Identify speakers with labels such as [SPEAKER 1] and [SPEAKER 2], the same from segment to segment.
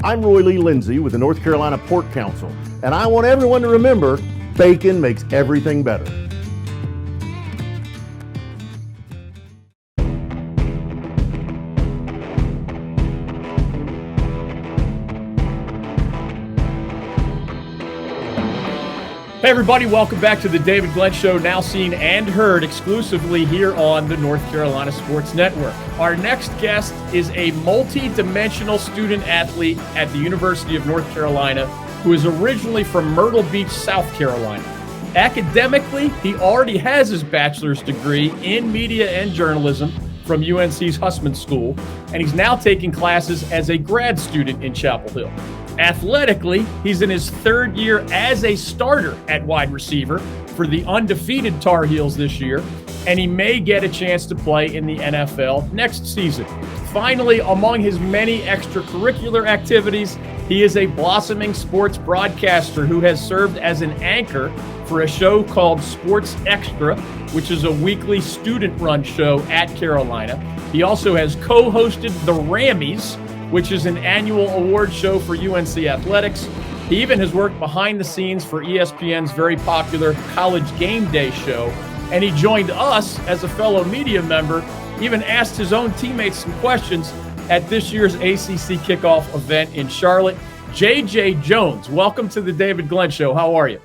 [SPEAKER 1] I'm Roy Lee Lindsay with the North Carolina Pork Council, and I want everyone to remember bacon makes everything better.
[SPEAKER 2] Hey everybody, welcome back to the David Glenn Show, now seen and heard exclusively here on the North Carolina Sports Network. Our next guest is a multi-dimensional student athlete at the University of North Carolina who is originally from Myrtle Beach, South Carolina. Academically, he already has his bachelor's degree in media and journalism from UNC's Hussman School, and he's now taking classes as a grad student in Chapel Hill. Athletically, he's in his third year as a starter at wide receiver for the undefeated Tar Heels this year, and he may get a chance to play in the NFL next season. Finally, among his many extracurricular activities, he is a blossoming sports broadcaster who has served as an anchor for a show called Sports Extra, which is a weekly student-run show at Carolina. He also has co-hosted The Rammies, which is an annual award show for UNC athletics. He even has worked behind the scenes for ESPN's very popular College Game Day show. And he joined us as a fellow media member, even asked his own teammates some questions at this year's ACC kickoff event in Charlotte. J.J. Jones, welcome to the David Glenn Show. How are you?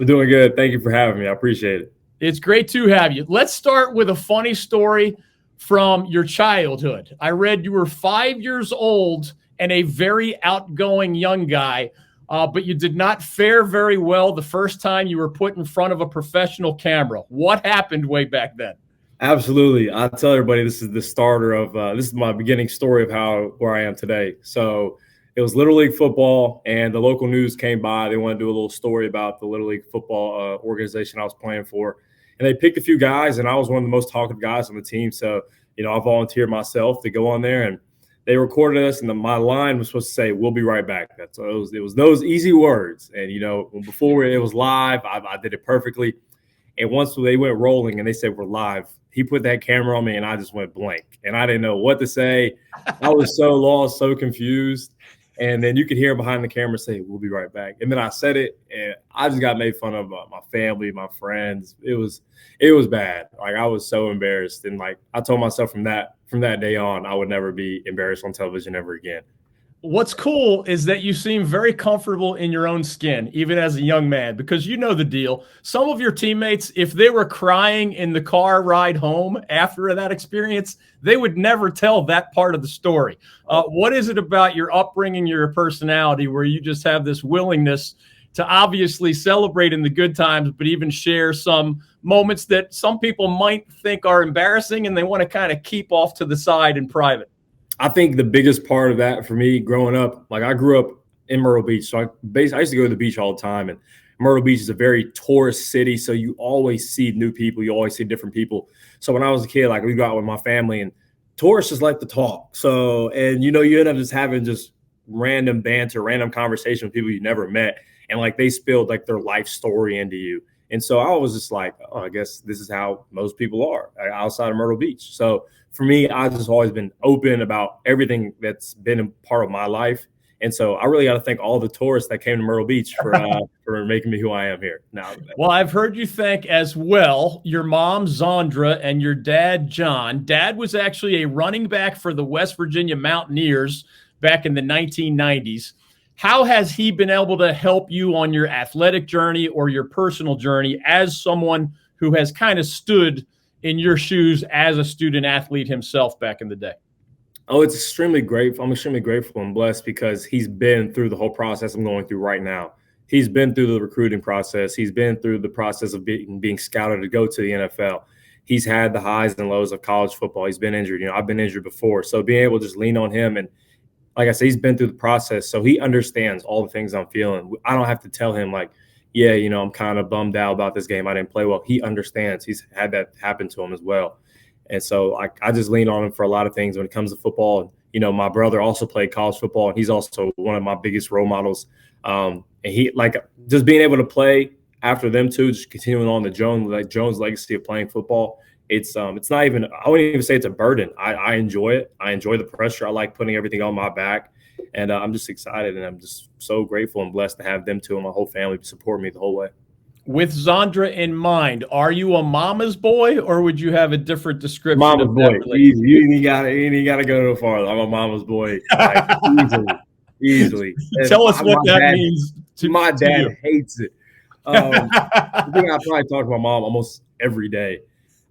[SPEAKER 3] I'm doing good. Thank you for having me. I appreciate it.
[SPEAKER 2] It's great to have you. Let's start with a funny story from your childhood. I read you were 5 years old and a very outgoing young guy, but you did not fare very well the first time you were put in front of a professional camera. What happened way back then?
[SPEAKER 3] Absolutely. I tell everybody this is the starter of this is my beginning story of where I am today. So it was Little League football, and the local news came by. They wanted to do a little story about the Little League football organization I was playing for. And they picked a few guys, and I was one of the most talkative guys on the team. So, I volunteered myself to go on there, and they recorded us. And my line was supposed to say, "We'll be right back." It was those easy words. And, before it was live, I did it perfectly. And once they went rolling and they said, "We're live," he put that camera on me, and I just went blank. And I didn't know what to say. I was so lost, so confused. And then you could hear behind the camera say, "We'll be right back." And then I said it, and I just got made fun of my family, my friends. It was bad. Like, I was so embarrassed. And I told myself from that day on, I would never be embarrassed on television ever again.
[SPEAKER 2] What's cool is that you seem very comfortable in your own skin, even as a young man, because you know the deal. Some of your teammates, if they were crying in the car ride home after that experience, they would never tell that part of the story. What is it about your upbringing, your personality, where you just have this willingness to obviously celebrate in the good times, but even share some moments that some people might think are embarrassing and they want to kind of keep off to the side in private?
[SPEAKER 3] I think the biggest part of that for me growing up, I grew up in Myrtle Beach. So I used to go to the beach all the time. And Myrtle Beach is a very tourist city. So you always see new people. You always see different people. So when I was a kid, we go out with my family, and tourists just like to talk. So, and you end up just having just random banter, random conversation with people you never met. And they spilled their life story into you. And so I was just like, oh, I guess this is how most people are outside of Myrtle Beach. So for me, I've just always been open about everything that's been a part of my life. And so I really got to thank all the tourists that came to Myrtle Beach for making me who I am here now.
[SPEAKER 2] Well, I've heard you thank as well your mom, Zandra, and your dad, John. Dad was actually a running back for the West Virginia Mountaineers back in the 1990s. How has he been able to help you on your athletic journey or your personal journey as someone who has kind of stood in your shoes as a student athlete himself back in the day?
[SPEAKER 3] Oh, it's extremely grateful. I'm extremely grateful and blessed because he's been through the whole process I'm going through right now. He's been through the recruiting process. He's been through the process of being scouted to go to the NFL. He's had the highs and lows of college football. He's been injured. I've been injured before. So being able to just lean on him, and like I said, he's been through the process. So he understands all the things I'm feeling. I don't have to tell him yeah, I'm kind of bummed out about this game. I didn't play well. He understands. He's had that happen to him as well. And so I just lean on him for a lot of things when it comes to football. My brother also played college football, and he's also one of my biggest role models. And he just being able to play after them too, just continuing on the Jones legacy of playing football. it's not even, I wouldn't even say it's a burden. I enjoy it. I enjoy the pressure. I like putting everything on my back, and I'm just excited, and I'm just so grateful and blessed to have them too and my whole family support me the whole way.
[SPEAKER 2] With Zandra in mind, are you a mama's boy, or would you have a different description?
[SPEAKER 3] Mama's
[SPEAKER 2] of
[SPEAKER 3] boy.
[SPEAKER 2] that
[SPEAKER 3] Easy. You ain't gotta go no farther. I'm a mama's boy. Like, easily. And
[SPEAKER 2] Tell us what that means.
[SPEAKER 3] My dad hates it. I think I probably talk to my mom almost every day.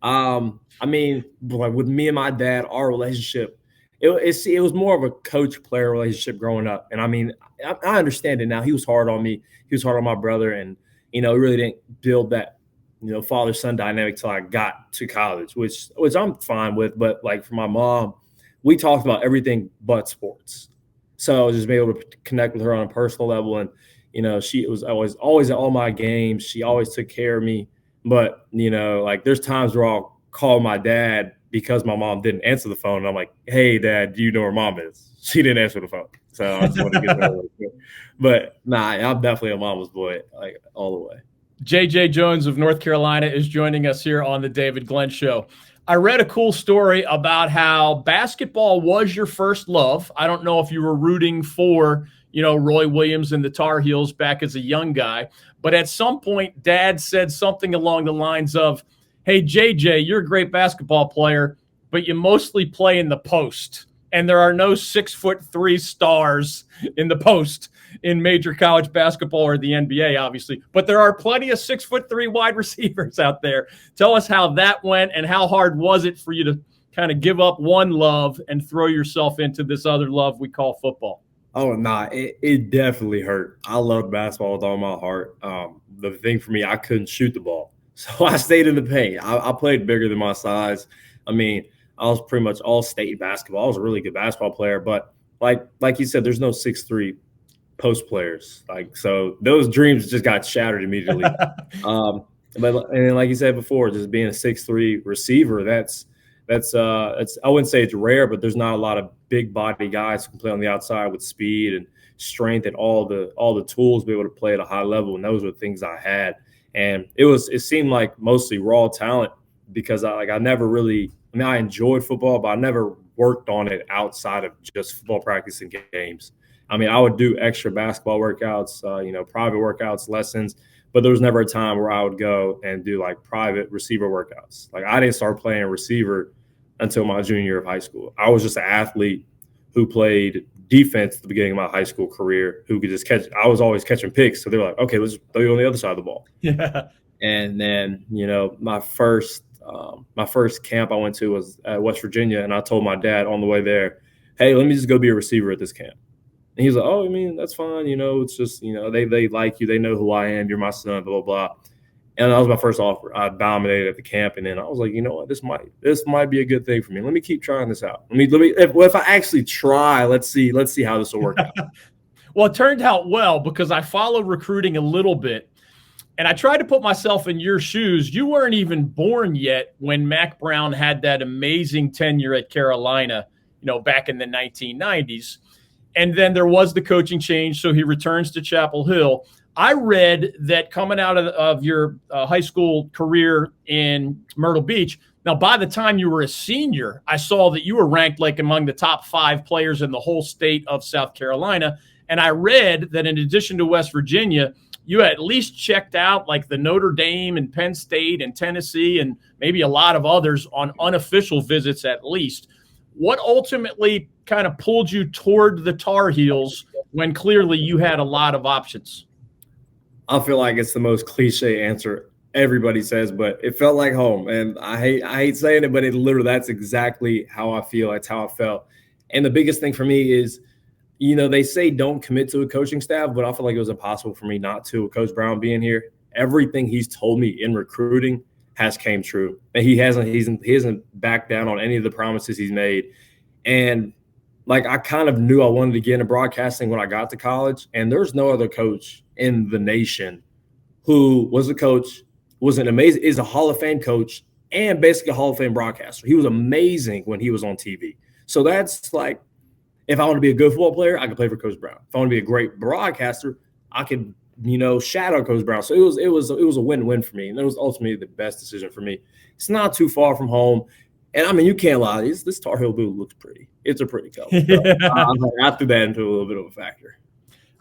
[SPEAKER 3] I mean, like with me and my dad, our relationship, it was more of a coach-player relationship growing up. And I mean, I understand it now. He was hard on me. He was hard on my brother, and we really didn't build that, father-son dynamic till I got to college, which I'm fine with. But like for my mom, we talked about everything but sports. So just being able to connect with her on a personal level, and she was always at all my games. She always took care of me. But like there's times where I'll call my dad because my mom didn't answer the phone, and I'm like, "Hey, Dad, do you know where Mom is?" She didn't answer the phone, so I just want to get that really quick. But nah, I'm definitely a mama's boy, like all the way.
[SPEAKER 2] J.J. Jones of North Carolina is joining us here on the David Glenn Show. I read a cool story about how basketball was your first love. I don't know if you were rooting for, Roy Williams and the Tar Heels back as a young guy, but at some point, Dad said something along the lines of, "Hey, JJ, you're a great basketball player, but you mostly play in the post. And there are no 6'3" stars in the post in major college basketball or the NBA, obviously. But there are plenty of 6'3" wide receivers out there." Tell us how that went, and how hard was it for you to kind of give up one love and throw yourself into this other love we call football?
[SPEAKER 3] Oh, nah, it definitely hurt. I loved basketball with all my heart. The thing for me, I couldn't shoot the ball. So I stayed in the paint. I played bigger than my size. I mean, I was pretty much all state basketball. I was a really good basketball player, but like you said, there's no 6'3" post players. So those dreams just got shattered immediately. And like you said before, just being a 6'3" receiver, that's I wouldn't say it's rare, but there's not a lot of big body guys who can play on the outside with speed and strength and all the tools to be able to play at a high level. And those were things I had. And it seemed like mostly raw talent, because I enjoyed football, but I never worked on it outside of just football practice and games. I mean, I would do extra basketball workouts, private workouts, lessons, but there was never a time where I would go and do like private receiver workouts. Like I didn't start playing receiver until my junior year of high school. I was just an athlete who played defense at the beginning of my high school career, who could just catch. I was always catching picks. So they were like, "Okay, let's throw you on the other side of the ball."
[SPEAKER 2] Yeah.
[SPEAKER 3] And then, my first camp I went to was at West Virginia, and I told my dad on the way there, "Hey, let me just go be a receiver at this camp." And he's like, "Oh, I mean, that's fine. It's just, they like you. They know who I am. You're my son, blah, blah, blah." And that was my first offer. I dominated at the camp, and then I was like, you know what, this might be a good thing for me. Let me keep trying this out. If I actually try, let's see how this will work out.
[SPEAKER 2] Well, it turned out well, because I follow recruiting a little bit, and I tried to put myself in your shoes. You weren't even born yet when Mac Brown had that amazing tenure at Carolina, back in the 1990s. And then there was the coaching change, so he returns to Chapel Hill. I read that coming out of your high school career in Myrtle Beach, now by the time you were a senior, I saw that you were ranked like among the top 5 players in the whole state of South Carolina. And I read that in addition to West Virginia, you at least checked out like the Notre Dame and Penn State and Tennessee and maybe a lot of others on unofficial visits at least. What ultimately kind of pulled you toward the Tar Heels when clearly you had a lot of options?
[SPEAKER 3] I feel like it's the most cliche answer everybody says, but it felt like home. And I hate saying it, but that's exactly how I feel. That's how I felt. And the biggest thing for me is, they say don't commit to a coaching staff, but I feel like it was impossible for me not to, with Coach Brown being here. Everything he's told me in recruiting has came true. And he hasn't backed down on any of the promises he's made. And like, I kind of knew I wanted to get into broadcasting when I got to college, and there's no other coach in the nation who was a coach, is a Hall of Fame coach, and basically a Hall of Fame broadcaster. He was amazing when he was on TV. So that's like, if I want to be a good football player, I could play for Coach Brown. If I want to be a great broadcaster, I could shadow Coach Brown. So it was a win-win for me, and it was ultimately the best decision for me. It's not too far from home, and I mean, you can't lie. This Tar Heel blue looks pretty. It's a pretty color. So, I threw that into a little bit of a factor.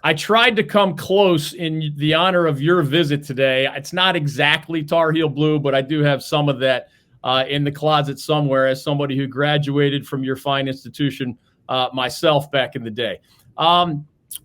[SPEAKER 2] I tried to come close in the honor of your visit today. It's not exactly Tar Heel blue, but I do have some of that in the closet somewhere as somebody who graduated from your fine institution myself back in the day.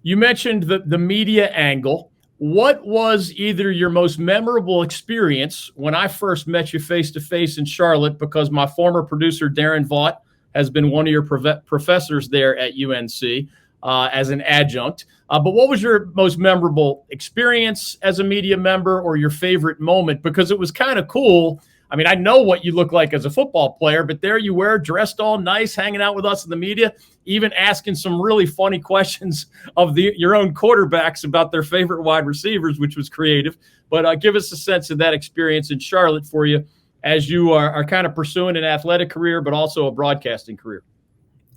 [SPEAKER 2] You mentioned the media angle. What was either your most memorable experience when I first met you face-to-face in Charlotte, because my former producer, Darren Vaught, has been one of your professors there at UNC as an adjunct. But what was your most memorable experience as a media member, or your favorite moment? Because it was kind of cool. I mean, I know what you look like as a football player, but there you were, dressed all nice, hanging out with us in the media, even asking some really funny questions of your own quarterbacks about their favorite wide receivers, which was creative. But give us a sense of that experience in Charlotte for you as you are kind of pursuing an athletic career, but also a broadcasting career.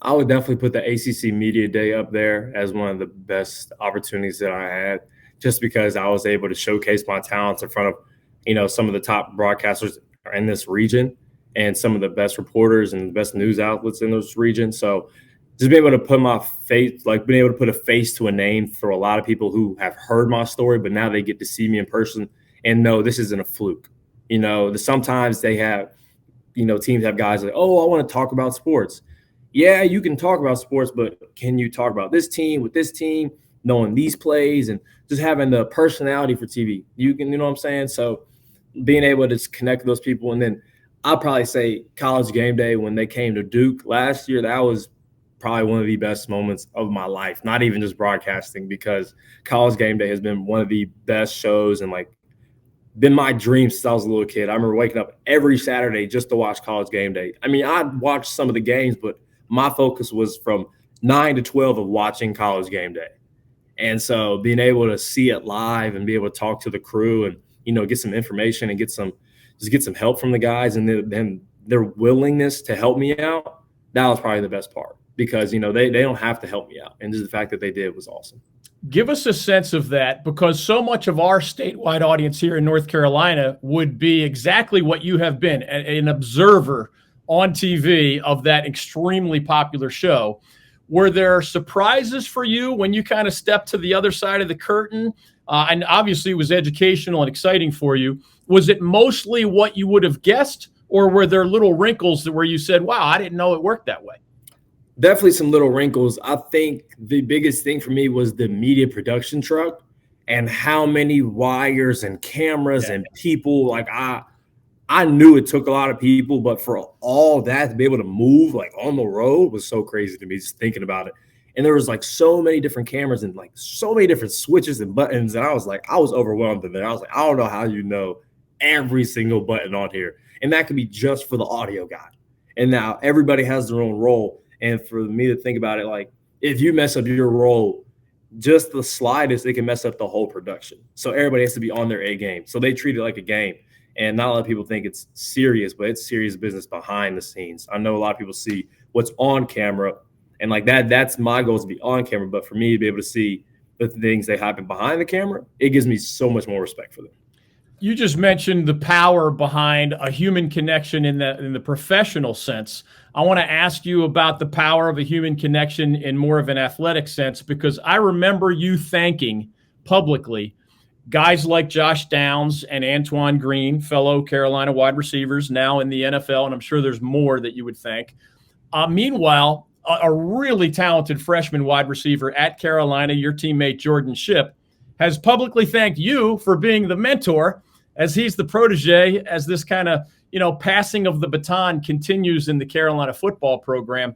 [SPEAKER 3] I would definitely put the ACC Media Day up there as one of the best opportunities that I had, just because I was able to showcase my talents in front of, some of the top broadcasters in this region and some of the best reporters and the best news outlets in those regions. So just being able to put my face, being able to put a face to a name for a lot of people who have heard my story, but now they get to see me in person and know this isn't a fluke. Sometimes they have, teams have guys like, oh, I want to talk about sports. Yeah, you can talk about sports, but can you talk about this team with this team, knowing these plays and just having the personality for TV? You can, you know what I'm saying? So being able to just connect with those people. And then I'll probably say College Game Day when they came to Duke last year, that was probably one of the best moments of my life, not even just broadcasting, because College Game Day has been one of the best shows and been my dream since I was a little kid. I remember waking up every Saturday just to watch College Game Day. I mean, I'd watch some of the games, but my focus was from 9 to 12 of watching College Game Day. And so being able to see it live and be able to talk to the crew and, get some information and get some help from the guys, and then their willingness to help me out, that was probably the best part, because, they don't have to help me out. And just the fact that they did was awesome.
[SPEAKER 2] Give us a sense of that, because so much of our statewide audience here in North Carolina would be exactly what you have been, an observer on TV of that extremely popular show. Were there surprises for you when you kind of stepped to the other side of the curtain? And obviously it was educational and exciting for you. Was it mostly what you would have guessed, or were there little wrinkles where you said, wow, I didn't know it worked that way?
[SPEAKER 3] Definitely some little wrinkles. I think the biggest thing for me was the media production truck and how many wires and cameras and people. I knew it took a lot of people, but for all that to be able to move on the road was so crazy to me just thinking about it. And there was so many different cameras and so many different switches and buttons. And I was overwhelmed in there. I was I don't know how you know every single button on here. And that could be just for the audio guy. And now everybody has their own role. And for me to think about it, if you mess up your role, just the slightest, it can mess up the whole production. So everybody has to be on their A game. So they treat it like a game. And not a lot of people think it's serious, but it's serious business behind the scenes. I know a lot of people see what's on camera, and that's my goal, is to be on camera. But for me to be able to see the things that happen behind the camera, it gives me so much more respect for them.
[SPEAKER 2] You just mentioned the power behind a human connection in the professional sense. I want to ask you about the power of a human connection in more of an athletic sense, because I remember you thanking publicly guys like Josh Downs and Antoine Green, fellow Carolina wide receivers, now in the NFL, and I'm sure there's more that you would thank. Meanwhile, a really talented freshman wide receiver at Carolina, your teammate Jordan Shipp, has publicly thanked you for being the mentor, as he's the protege, as this kind of, passing of the baton continues in the Carolina football program.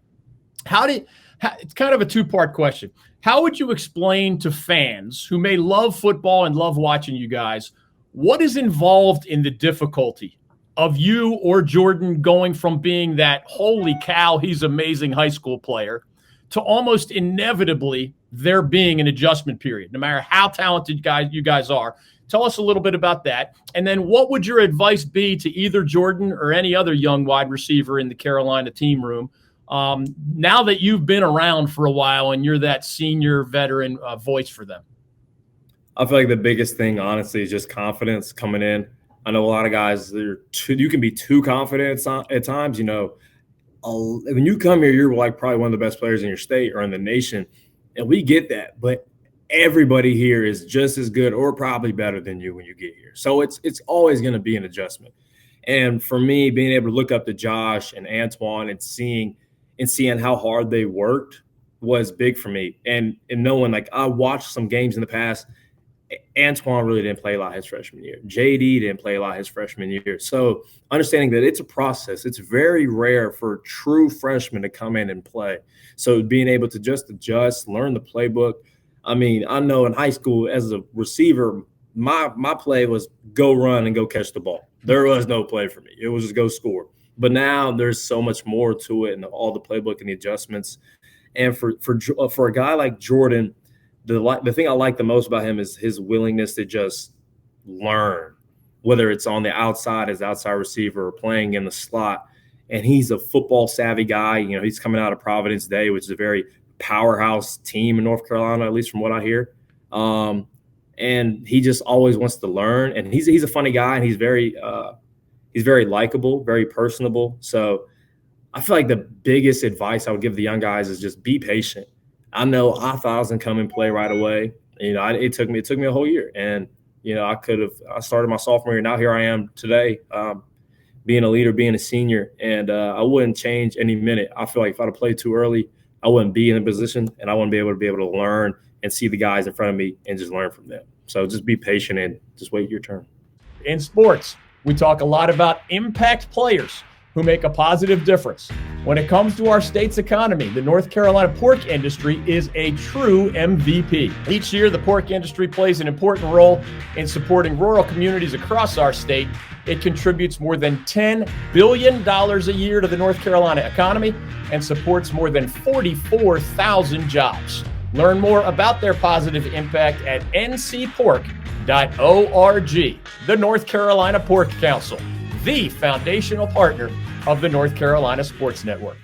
[SPEAKER 2] It's kind of a two-part question. How would you explain to fans who may love football and love watching you guys, what is involved in the difficulty of you or Jordan going from being that holy cow, he's amazing high school player, to almost inevitably there being an adjustment period, no matter how talented you guys are? Tell us a little bit about that. And then what would your advice be to either Jordan or any other young wide receiver in the Carolina team room, now that you've been around for a while and you're that senior veteran voice for them?
[SPEAKER 3] I feel like the biggest thing, honestly, is just confidence coming in. I know a lot of guys, you can be too confident at times. When you come here, you're like probably one of the best players in your state or in the nation, and we get that. But everybody here is just as good or probably better than you when you get here. So it's always going to be an adjustment. And for me, being able to look up to Josh and Antoine and seeing how hard they worked was big for me. And knowing, like, I watched some games in the past. Antoine really didn't play a lot his freshman year. JD didn't play a lot his freshman year. So understanding that it's a process. It's very rare for true freshmen to come in and play. So being able to just adjust, learn the playbook. I mean, I know in high school as a receiver, my play was go run and go catch the ball. There was no play for me. It was just go score. But now there's so much more to it and all the playbook and the adjustments. And for a guy like Jordan, the thing I like the most about him is his willingness to just learn, whether it's on the outside as outside receiver or playing in the slot. And he's a football savvy guy. He's coming out of Providence Day, which is a very powerhouse team in North Carolina, at least from what I hear. And he just always wants to learn. And he's a funny guy, and he's very likable, very personable. So I feel like the biggest advice I would give the young guys is just be patient. I know I thought I was gonna come and play right away. It took me a whole year, and I started my sophomore year. Now here I am today, being a leader, being a senior, and I wouldn't change any minute. I feel like if I'd have played too early, I wouldn't be in a position, and I wouldn't be able to learn and see the guys in front of me and just learn from them. So just be patient and just wait your turn.
[SPEAKER 2] In sports, we talk a lot about impact players who make a positive difference. When it comes to our state's economy, the North Carolina pork industry is a true MVP. Each year, the pork industry plays an important role in supporting rural communities across our state. It contributes more than $10 billion a year to the North Carolina economy and supports more than 44,000 jobs. Learn more about their positive impact at ncpork.org. The North Carolina Pork Council, the foundational partner of the North Carolina Sports Network.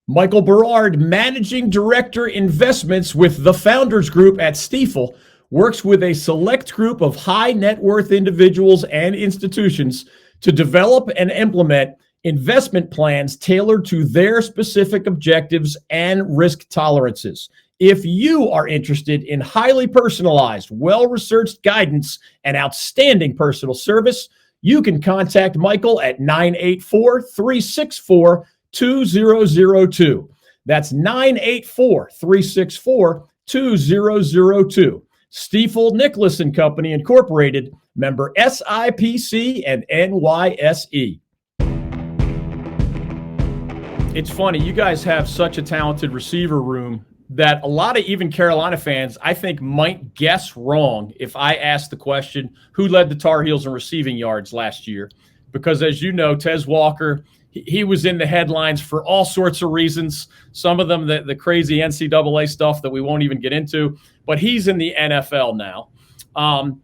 [SPEAKER 2] Michael Berard, Managing Director Investments with the Founders Group at Stifel, works with a select group of high net worth individuals and institutions to develop and implement investment plans tailored to their specific objectives and risk tolerances. If you are interested in highly personalized, well-researched guidance and outstanding personal service, you can contact Michael at 984-364-2002. That's 984-364-2002. Stifel Nicholas and Company Incorporated, member SIPC and NYSE. It's funny, you guys have such a talented receiver room that a lot of even Carolina fans, I think, might guess wrong if I ask the question, who led the Tar Heels in receiving yards last year? Because as you know, Tez Walker, he was in the headlines for all sorts of reasons. Some of them, the crazy NCAA stuff that we won't even get into, but he's in the NFL now. And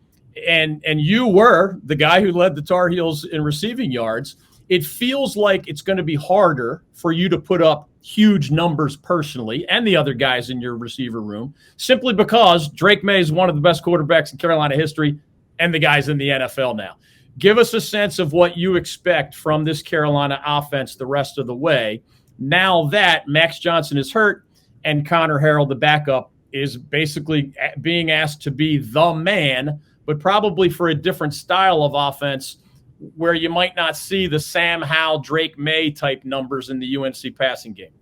[SPEAKER 2] you were the guy who led the Tar Heels in receiving yards. It feels like it's going to be harder for you to put up huge numbers personally and the other guys in your receiver room, simply because Drake May is one of the best quarterbacks in Carolina history and the guy's in the NFL now. Give us a sense of what you expect from this Carolina offense the rest of the way, now that Max Johnson is hurt and Connor Harrell, the backup, is basically being asked to be the man, but probably for a different style of offense where you might not see the Sam Howell, Drake May type numbers in the UNC passing game.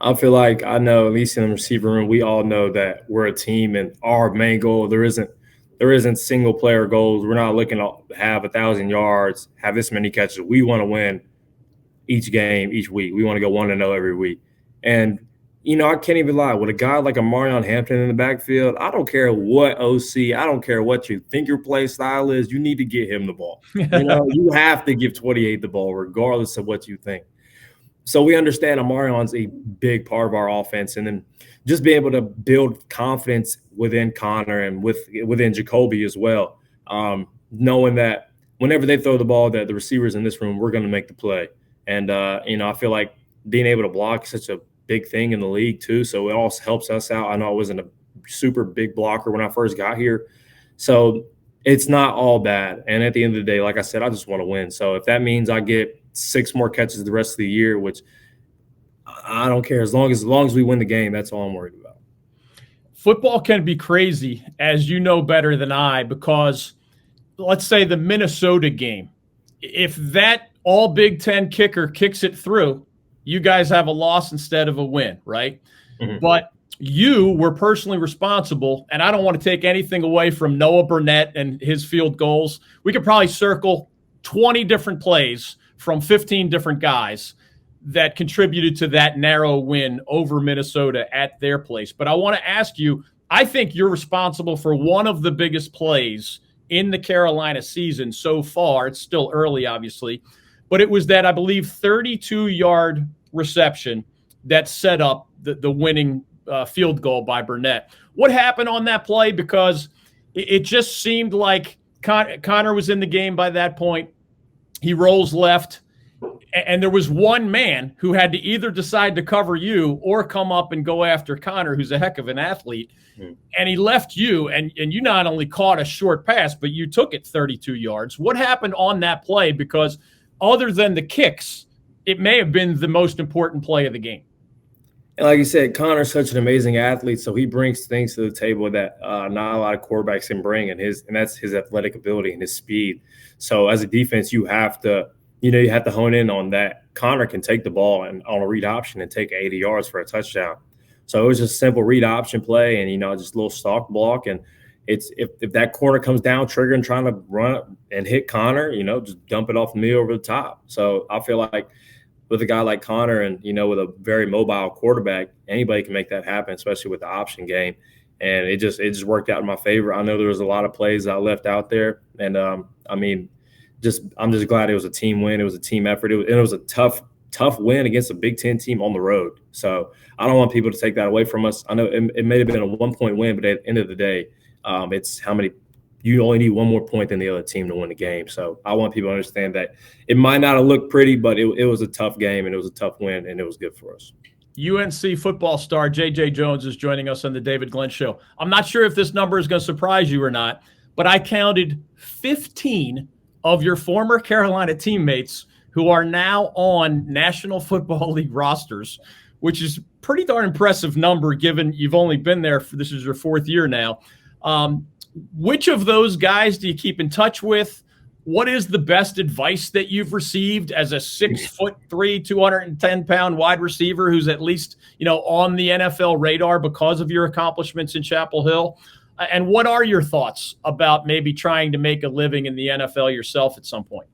[SPEAKER 3] I feel like I know, at least in the receiver room, we all know that we're a team, and our main goal, there isn't single player goals. We're not looking to have 1,000 yards, have this many catches. We want to win each game, each week. We want to go 1-0 every week. And I can't even lie. With a guy like a Marion Hampton in the backfield, I don't care what OC, I don't care what you think your play style is, you need to get him the ball. You have to give 28 the ball regardless of what you think. So we understand Amarion's a big part of our offense, and then just be able to build confidence within Connor and within Jacoby as well, knowing that whenever they throw the ball, that the receivers in this room, we're going to make the play. And, I feel like being able to block is such a big thing in the league too, so it also helps us out. I know I wasn't a super big blocker when I first got here. So it's not all bad. And at the end of the day, like I said, I just want to win. So if that means I get 6 more catches the rest of the year, which I don't care, as long as we win the game, that's all I'm worried about.
[SPEAKER 2] Football can be crazy, as you know better than I, because let's say the Minnesota game, if that all Big Ten kicker kicks it through, you guys have a loss instead of a win, right? Mm-hmm. But you were personally responsible, and I don't want to take anything away from Noah Burnett and his field goals. We could probably circle 20 different plays from 15 different guys that contributed to that narrow win over Minnesota at their place. But I want to ask you, I think you're responsible for one of the biggest plays in the Carolina season so far. It's still early, obviously, but it was that, I believe, 32-yard reception that set up the winning field goal by Burnett. What happened on that play? Because it just seemed like Connor was in the game by that point. He rolls left, and there was one man who had to either decide to cover you or come up and go after Connor, who's a heck of an athlete. And he left you, and you not only caught a short pass, but you took it 32 yards. What happened on that play? Because other than the kicks, it may have been the most important play of the game.
[SPEAKER 3] And like you said, Connor's such an amazing athlete, so he brings things to the table that not a lot of quarterbacks can bring, and that's his athletic ability and his speed. So as a defense, you have to hone in on that. Connor can take the ball and on a read option and take 80 yards for a touchdown. So it was just a simple read option play and, just a little stalk block. And it's if that corner comes down, triggering, trying to run and hit Connor, just dump it off me over the top. So I feel like with a guy like Connor and, with a very mobile quarterback, anybody can make that happen, especially with the option game. And it just worked out in my favor. I know there was a lot of plays I left out there. And, I'm just glad it was a team win. It was a team effort. It was a tough win against a Big Ten team on the road. So I don't want people to take that away from us. I know it may have been a 1-point win, but at the end of the day, it's how many – you only need one more point than the other team to win the game. So I want people to understand that it might not have looked pretty, but it was a tough game and it was a tough win, and it was good for us.
[SPEAKER 2] UNC football star J.J. Jones is joining us on the David Glenn Show. I'm not sure if this number is going to surprise you or not, but I counted 15 of your former Carolina teammates who are now on National Football League rosters, which is a pretty darn impressive number given you've only been there this is your 4th year now. Which of those guys do you keep in touch with? What is the best advice that you've received as a 6'3", 210-pound wide receiver who's at least, on the NFL radar because of your accomplishments in Chapel Hill? And what are your thoughts about maybe trying to make a living in the NFL yourself at some point?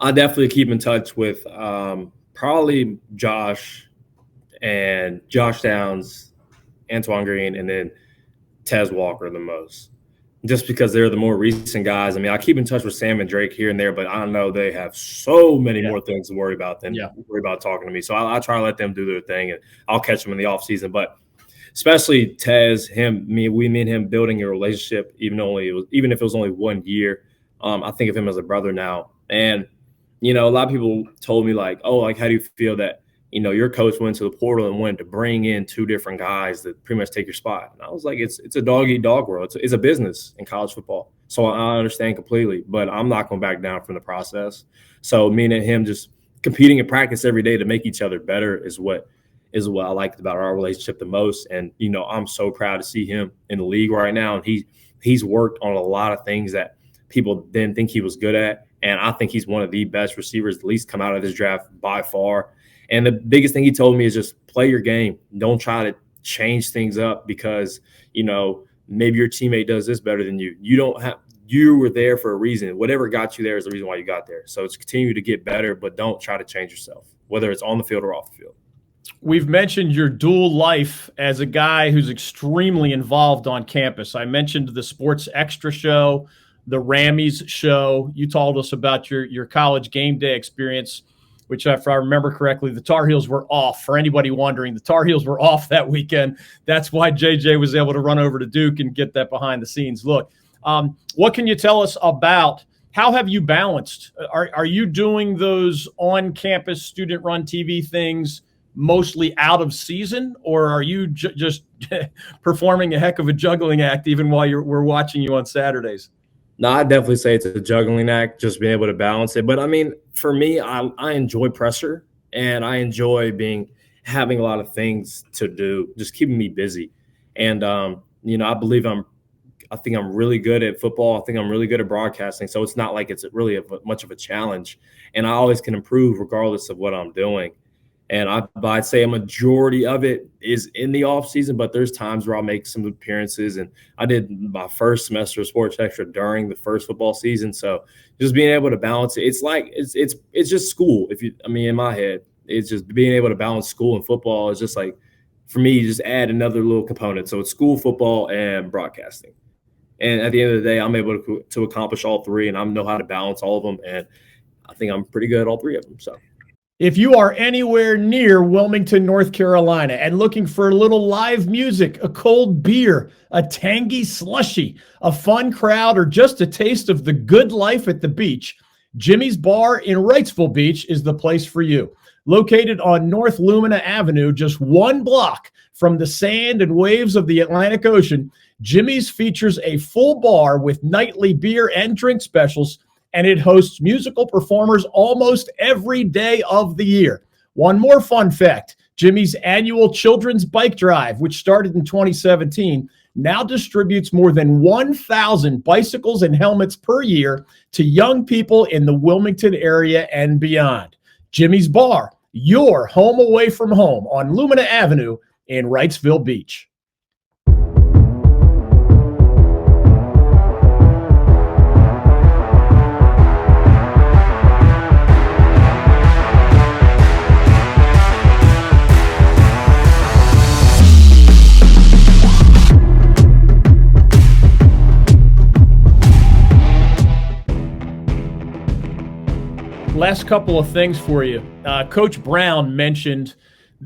[SPEAKER 3] I definitely keep in touch with probably Josh Downs, Antoine Green, and then Tez Walker the most, just because they're the more recent guys. I mean, I keep in touch with Sam and Drake here and there, but I know they have so many more things to worry about than worry about talking to me. So I try to let them do their thing, and I'll catch them in the offseason. But especially Tez, we and him building a relationship, even if it was only 1 year. I think of him as a brother now. And, a lot of people told me how do you feel that, your coach went to the portal and wanted to bring in 2 different guys that pretty much take your spot. And I was like, it's a dog-eat-dog world. It's a business in college football. So I understand completely, but I'm not going back down from the process. So me and him just competing in practice every day to make each other better is what I liked about our relationship the most. And, I'm so proud to see him in the league right now. And he's worked on a lot of things that people didn't think he was good at. And I think he's one of the best receivers at least come out of this draft by far. And the biggest thing he told me is just play your game. Don't try to change things up because, maybe your teammate does this better than you. You were there for a reason. Whatever got you there is the reason why you got there. So it's continue to get better, but don't try to change yourself, whether it's on the field or off the field.
[SPEAKER 2] We've mentioned your dual life as a guy who's extremely involved on campus. I mentioned the Sports Extra show, the Rammies show. You told us about your college game day experience, which if I remember correctly, the Tar Heels were off. For anybody wondering, the Tar Heels were off that weekend. That's why JJ was able to run over to Duke and get that behind the scenes look. What can you tell us about how have you balanced? Are you doing those on-campus student-run TV things mostly out of season, or are you just performing a heck of a juggling act even while we're watching you on Saturdays?
[SPEAKER 3] No, I definitely say it's a juggling act, just being able to balance it. But I mean, for me, I enjoy pressure, and I enjoy having a lot of things to do, just keeping me busy. And I think I'm really good at football. I think I'm really good at broadcasting. So it's not like it's really much of a challenge. And I always can improve regardless of what I'm doing. And I'd say a majority of it is in the off season, but there's times where I'll make some appearances. And I did my first semester of sports extra during the first football season. So just being able to balance it, it's just school. In my head, it's just being able to balance school and football is just like, for me, just add another little component. So it's school, football, and broadcasting. And at the end of the day, I'm able to accomplish all three, and I know how to balance all of them. And I think I'm pretty good at all three of them. So
[SPEAKER 2] if you are anywhere near Wilmington, North Carolina, and looking for a little live music, a cold beer, a tangy slushie, a fun crowd, or just a taste of the good life at the beach, Jimmy's Bar in Wrightsville Beach is the place for you. Located on North Lumina Avenue, just 1 block from the sand and waves of the Atlantic Ocean, Jimmy's features a full bar with nightly beer and drink specials, and it hosts musical performers almost every day of the year. One more fun fact, Jimmy's annual Children's Bike Drive, which started in 2017, now distributes more than 1,000 bicycles and helmets per year to young people in the Wilmington area and beyond. Jimmy's Bar, your home away from home on Lumina Avenue in Wrightsville Beach. Last couple of things for you. Coach Brown mentioned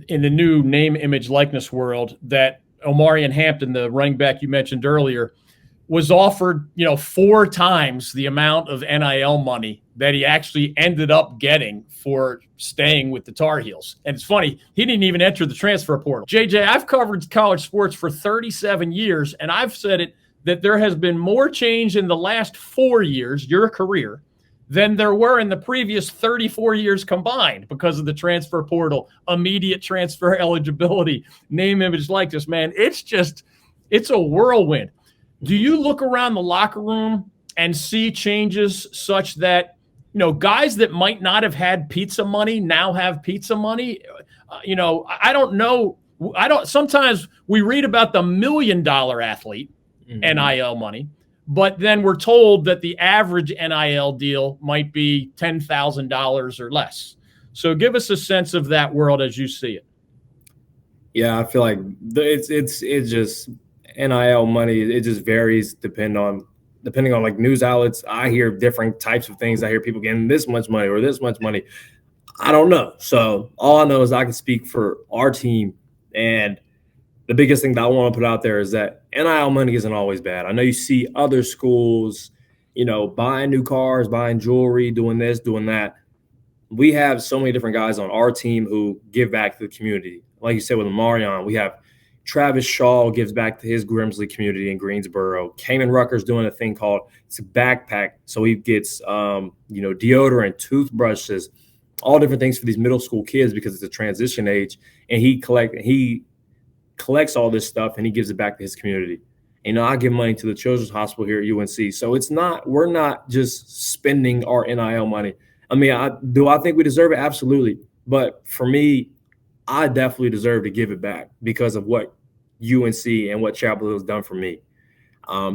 [SPEAKER 2] in the new name, image, likeness world that Omarion Hampton, the running back you mentioned earlier, was offered, 4 times the amount of NIL money that he actually ended up getting for staying with the Tar Heels. And it's funny, he didn't even enter the transfer portal. JJ, I've covered college sports for 37 years, and I've said it that there has been more change in the last 4 years, your career, than there were in the previous 34 years combined because of the transfer portal, immediate transfer eligibility, name, image, likeness, man. It's a whirlwind. Do you look around the locker room and see changes such that, guys that might not have had pizza money now have pizza money? I don't know. Sometimes we read about the $1 million athlete, NIL money, but then we're told that the average NIL deal might be $10,000 or less. So give us a sense of that world as you see it.
[SPEAKER 3] Yeah, I feel like it's just NIL money. It just varies depending on like news outlets. I hear different types of things. I hear people getting this much money or this much money. I don't know. So all I know is I can speak for our team, and the biggest thing that I want to put out there is that NIL money isn't always bad. I know you see other schools, buying new cars, buying jewelry, doing this, doing that. We have so many different guys on our team who give back to the community. Like you said with Omarion, we have Travis Shaw gives back to his Grimsley community in Greensboro. Cayman Rucker's doing a thing called it's a backpack. So he gets, deodorant, toothbrushes, all different things for these middle school kids because it's a transition age. And he collects all this stuff and he gives it back to his community. I give money to the Children's Hospital here at UNC. So we're not just spending our NIL money. Do I think we deserve it? Absolutely. But for me, I definitely deserve to give it back because of what UNC and what Chapel Hill has done for me.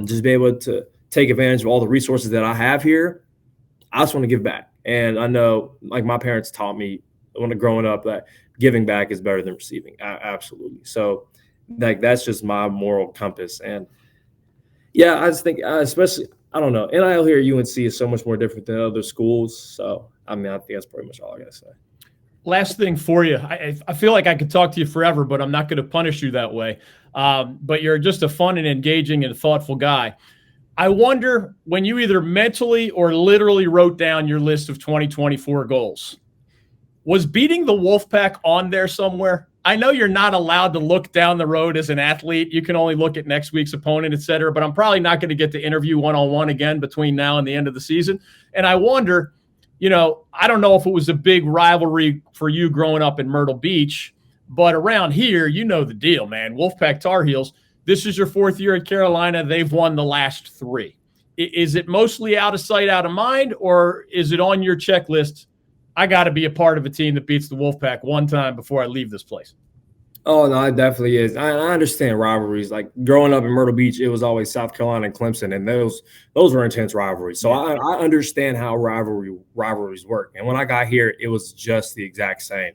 [SPEAKER 3] Just be able to take advantage of all the resources that I have here. I just want to give back. And I know, like my parents taught me when growing up, that giving back is better than receiving. Absolutely. So that's just my moral compass. And yeah, I just think especially, I don't know, NIL here at UNC is so much more different than other schools. So, I think that's pretty much all I got to say.
[SPEAKER 2] Last thing for you. I feel like I could talk to you forever, but I'm not going to punish you that way. But you're just a fun and engaging and thoughtful guy. I wonder when you either mentally or literally wrote down your list of 2024 goals, Was beating the Wolfpack on there somewhere? I know you're not allowed to look down the road as an athlete. You can only look at next week's opponent, et cetera, but I'm probably not going to get to interview one-on-one again between now and the end of the season. And I wonder, I don't know if it was a big rivalry for you growing up in Myrtle Beach, but around here, you know the deal, man. Wolfpack Tar Heels, this is your 4th year at Carolina. They've won the last 3. Is it mostly out of sight, out of mind, or is it on your checklist? I got to be a part of a team that beats the Wolfpack one time before I leave this place.
[SPEAKER 3] Oh, no, it definitely is. I understand rivalries. Like growing up in Myrtle Beach, it was always South Carolina and Clemson, and those were intense rivalries. So I understand how rivalries work. And when I got here, it was just the exact same.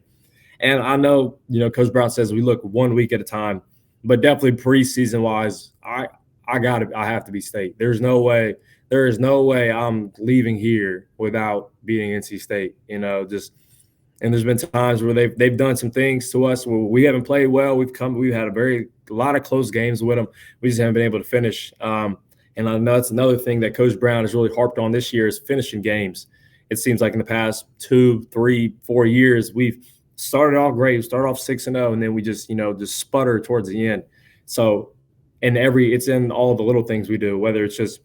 [SPEAKER 3] And I know, Coach Brown says we look 1 week at a time, but definitely preseason-wise, I have to be State. There is no way I'm leaving here without beating NC State. And there's been times where they've done some things to us where we haven't played well. We've had a lot of close games with them. We just haven't been able to finish. And I know that's another thing that Coach Brown has really harped on this year is finishing games. It seems like in the past 2, 3, 4 years, we've started off great. We started off 6-0, and then we just sputter towards the end. So it's in all the little things we do, whether it's just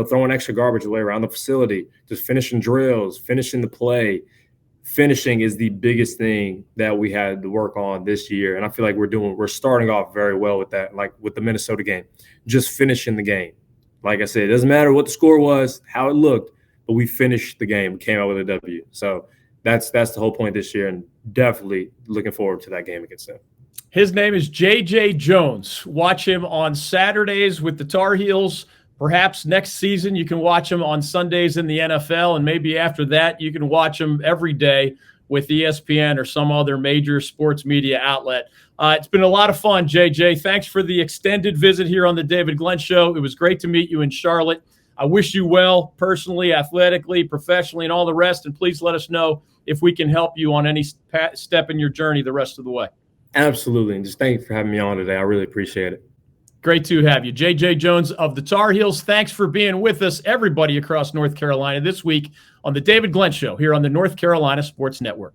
[SPEAKER 3] throwing extra garbage away around the facility, just finishing drills, finishing the play. Finishing is the biggest thing that we had to work on this year. And I feel like we're starting off very well with that, like with the Minnesota game, just finishing the game. Like I said, it doesn't matter what the score was, how it looked, but we finished the game, came out with a W. So that's the whole point this year, and definitely looking forward to that game against them.
[SPEAKER 2] His name is J.J. Jones. Watch him on Saturdays with the Tar Heels. Perhaps next season you can watch him on Sundays in the NFL, and maybe after that you can watch him every day with ESPN or some other major sports media outlet. It's been a lot of fun, JJ. Thanks for the extended visit here on the David Glenn Show. It was great to meet you in Charlotte. I wish you well personally, athletically, professionally, and all the rest, and please let us know if we can help you on any step in your journey the rest of the way.
[SPEAKER 3] Absolutely, and just thank you for having me on today. I really appreciate it.
[SPEAKER 2] Great to have you. J.J. Jones of the Tar Heels, thanks for being with us, everybody across North Carolina, this week on the David Glenn Show here on the North Carolina Sports Network.